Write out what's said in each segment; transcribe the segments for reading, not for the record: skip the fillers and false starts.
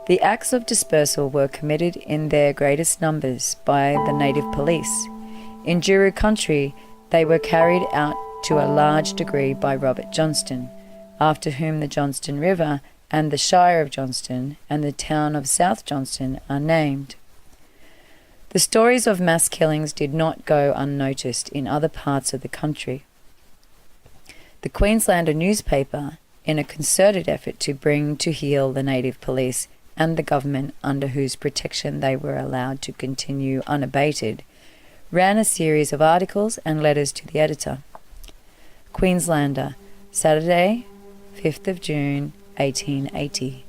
The acts of dispersal were committed in their greatest numbers by the native police. In Djiru country, they were carried out to a large degree by Robert Johnston, after whom the Johnston River and the Shire of Johnston and the town of South Johnston are named. The stories of mass killings did not go unnoticed in other parts of the country. The Queenslander newspaper, in a concerted effort to bring to heel the native police and the government under whose protection they were allowed to continue unabated, ran a series of articles and letters to the editor. Queenslander, Saturday, 5th of June, 1880.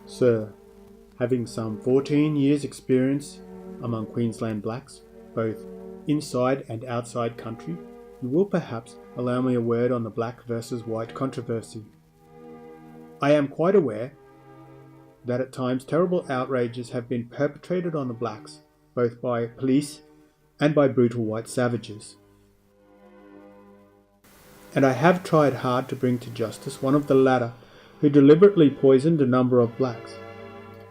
Sir, having some 14 years' experience among Queensland blacks, both inside and outside country, you will perhaps allow me a word on the black versus white controversy. I am quite aware that at times terrible outrages have been perpetrated on the blacks, both by police and by brutal white savages. And I have tried hard to bring to justice one of the latter who deliberately poisoned a number of blacks.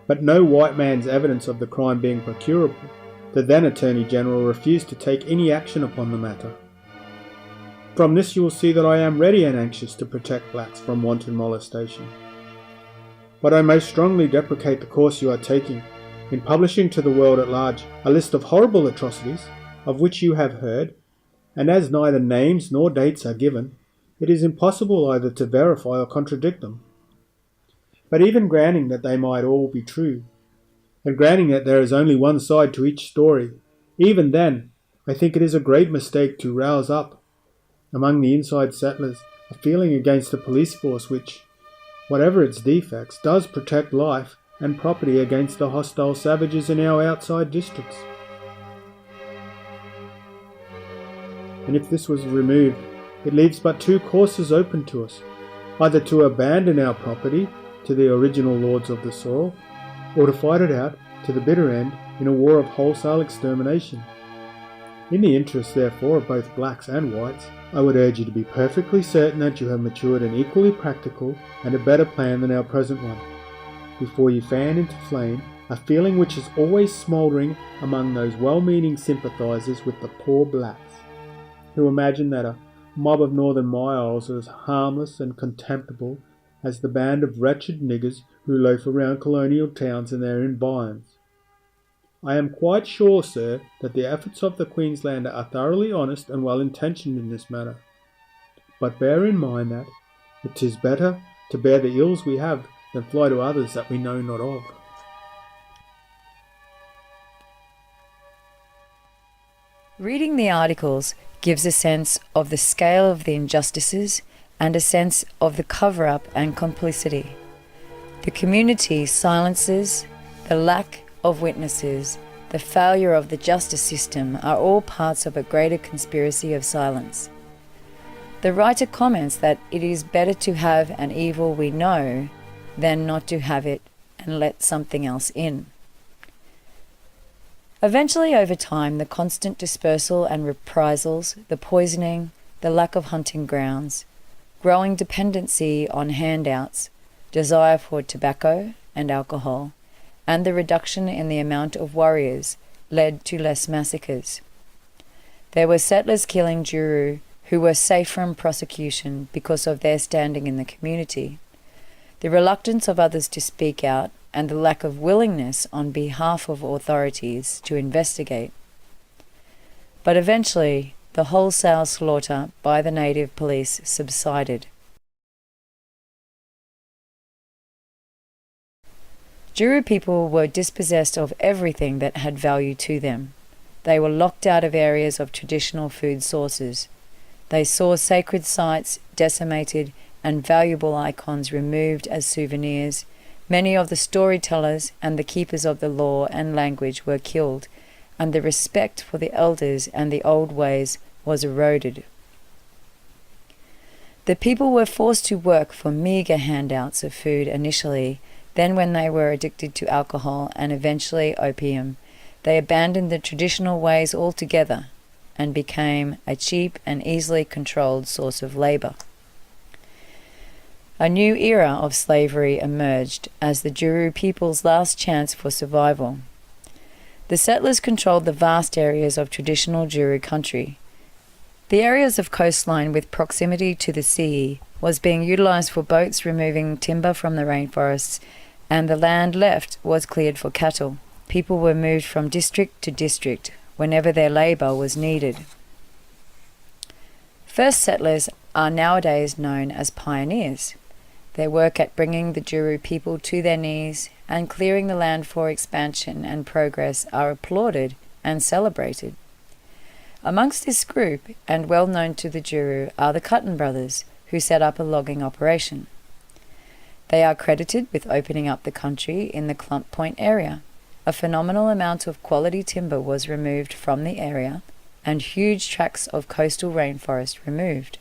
But no white man's evidence of the crime being procurable, the then Attorney General refused to take any action upon the matter. From this you will see that I am ready and anxious to protect blacks from wanton molestation. But I most strongly deprecate the course you are taking in publishing to the world at large a list of horrible atrocities of which you have heard, and as neither names nor dates are given, it is impossible either to verify or contradict them. But even granting that they might all be true, and granting that there is only one side to each story, even then, I think it is a great mistake to rouse up, among the inside settlers, a feeling against the police force which, whatever its defects, does protect life and property against the hostile savages in our outside districts. And if this was removed, it leaves but two courses open to us, either to abandon our property to the original lords of the soil, or to fight it out to the bitter end in a war of wholesale extermination. In the interest, therefore, of both blacks and whites, I would urge you to be perfectly certain that you have matured an equally practical and a better plan than our present one, before you fan into flame a feeling which is always smouldering among those well-meaning sympathisers with the poor blacks, who imagine that a mob of northern Myals are as harmless and contemptible as the band of wretched niggers who loaf around colonial towns in their environs. I am quite sure, sir, that the efforts of the Queenslander are thoroughly honest and well-intentioned in this matter. But bear in mind that it is better to bear the ills we have than fly to others that we know not of. Reading the articles gives a sense of the scale of the injustices and a sense of the cover-up and complicity. The community silences, the lack of witnesses, the failure of the justice system are all parts of a greater conspiracy of silence. The writer comments that it is better to have an evil we know than not to have it and let something else in. Eventually, over time, the constant dispersal and reprisals, the poisoning, the lack of hunting grounds, growing dependency on handouts, desire for tobacco and alcohol, and the reduction in the amount of warriors led to less massacres. There were settlers killing Djiru who were safe from prosecution because of their standing in the community. The reluctance of others to speak out and the lack of willingness on behalf of authorities to investigate. But eventually, the wholesale slaughter by the native police subsided. Djiru people were dispossessed of everything that had value to them. They were locked out of areas of traditional food sources. They saw sacred sites decimated and valuable icons removed as souvenirs. Many of the storytellers and the keepers of the law and language were killed, and the respect for the elders and the old ways was eroded. The people were forced to work for meagre handouts of food initially. Then when they were addicted to alcohol and eventually opium, they abandoned the traditional ways altogether and became a cheap and easily controlled source of labour. A new era of slavery emerged as the Djiru people's last chance for survival. The settlers controlled the vast areas of traditional Djiru country. The areas of coastline with proximity to the sea was being utilised for boats removing timber from the rainforests, and the land left was cleared for cattle. People were moved from district to district whenever their labour was needed. First settlers are nowadays known as pioneers. Their work at bringing the Djiru people to their knees and clearing the land for expansion and progress are applauded and celebrated. Amongst this group, and well known to the Djiru, are the Cutton brothers, who set up a logging operation. They are credited with opening up the country in the Clump Point area. A phenomenal amount of quality timber was removed from the area, and huge tracts of coastal rainforest removed.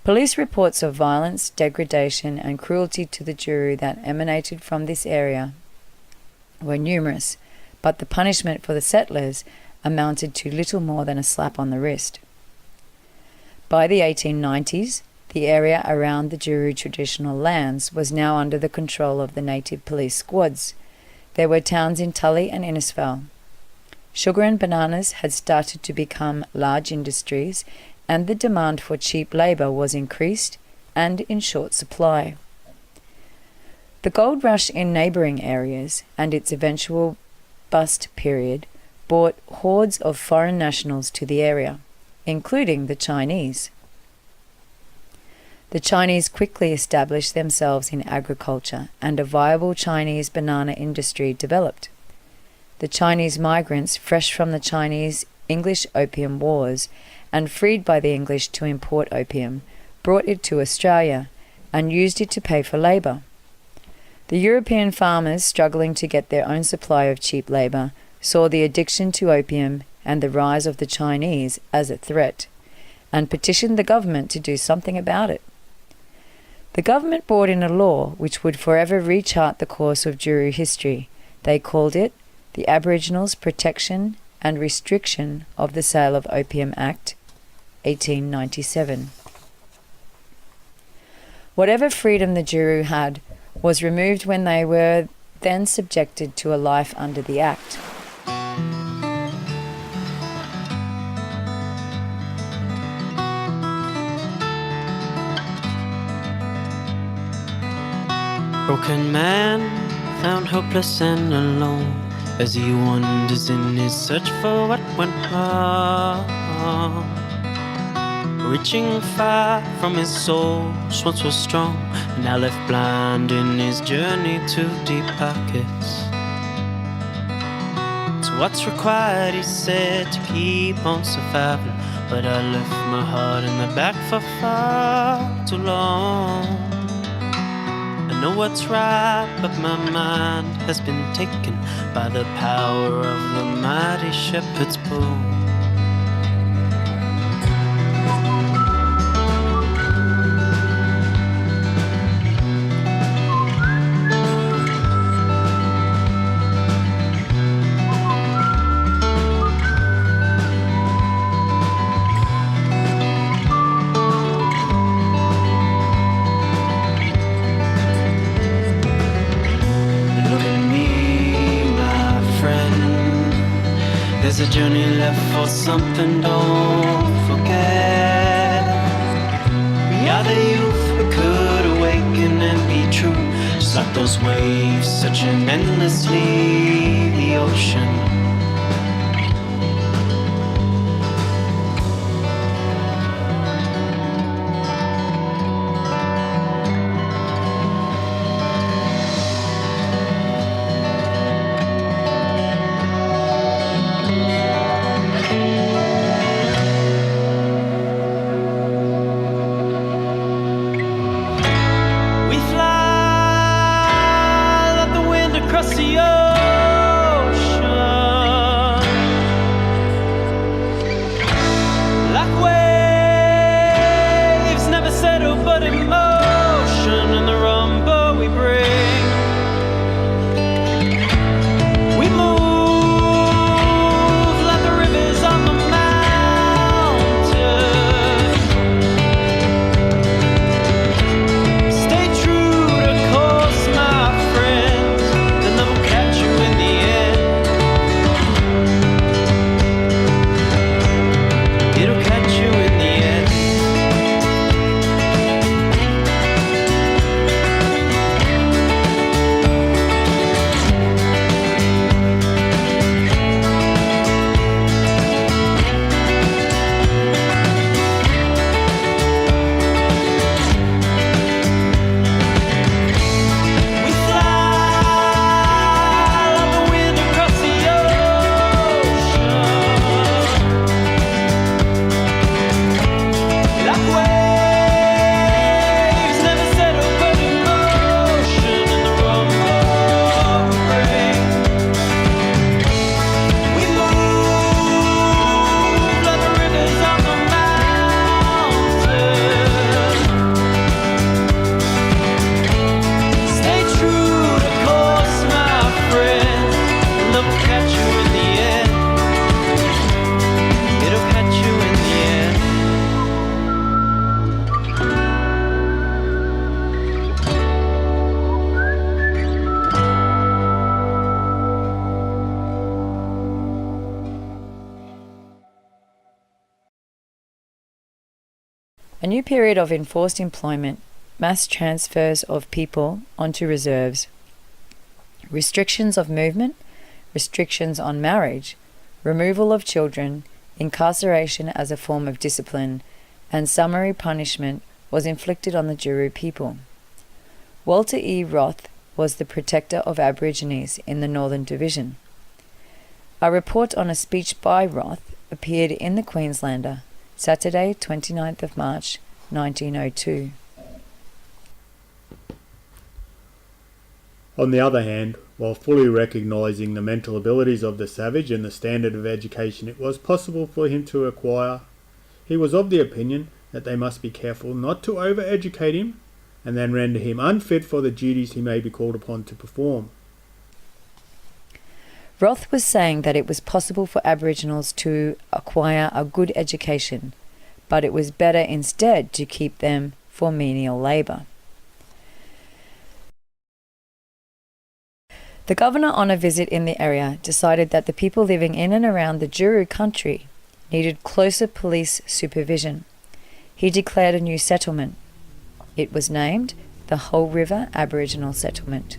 Police reports of violence, degradation, and cruelty to the Djiru that emanated from this area were numerous, but the punishment for the settlers amounted to little more than a slap on the wrist. By the 1890s, the area around the Djiru traditional lands was now under the control of the native police squads. There were towns in Tully and Innisfail. Sugar and bananas had started to become large industries, and the demand for cheap labour was increased and in short supply. The gold rush in neighbouring areas and its eventual bust period brought hordes of foreign nationals to the area, including the Chinese. The Chinese quickly established themselves in agriculture, and a viable Chinese banana industry developed. The Chinese migrants, fresh from the Chinese-English Opium Wars and freed by the English to import opium, brought it to Australia and used it to pay for labour. The European farmers, struggling to get their own supply of cheap labour, saw the addiction to opium and the rise of the Chinese as a threat, and petitioned the government to do something about it. The government brought in a law which would forever rechart the course of Djiru history. They called it the Aboriginals Protection and Restriction of the Sale of Opium Act, 1897. Whatever freedom the Djiru had was removed when they were then subjected to a life under the Act. Broken man, found hopeless and alone, as he wanders in his search for what went wrong. Reaching far from his soul, once was strong, now left blind in his journey to deep pockets. It's what's required, he said, to keep on surviving, but I left my heart in the back for far too long. I know what's right, but my mind has been taken by the power of the mighty shepherd's pull. There's a journey left for something, don't forget. We are the youth, we could awaken and be true, just like those waves searching endlessly the ocean. A new period of enforced employment, mass transfers of people onto reserves, restrictions of movement, restrictions on marriage, removal of children, incarceration as a form of discipline, and summary punishment was inflicted on the Djiru people. Walter E. Roth was the protector of Aborigines in the Northern Division. A report on a speech by Roth appeared in the Queenslander, Saturday, 29th of March, 1902. On the other hand, while fully recognising the mental abilities of the savage and the standard of education it was possible for him to acquire, he was of the opinion that they must be careful not to over-educate him and then render him unfit for the duties he may be called upon to perform. Roth was saying that it was possible for Aboriginals to acquire a good education, but it was better instead to keep them for menial labour. The governor on a visit in the area decided that the people living in and around the Djiru country needed closer police supervision. He declared a new settlement. It was named the Whole River Aboriginal Settlement.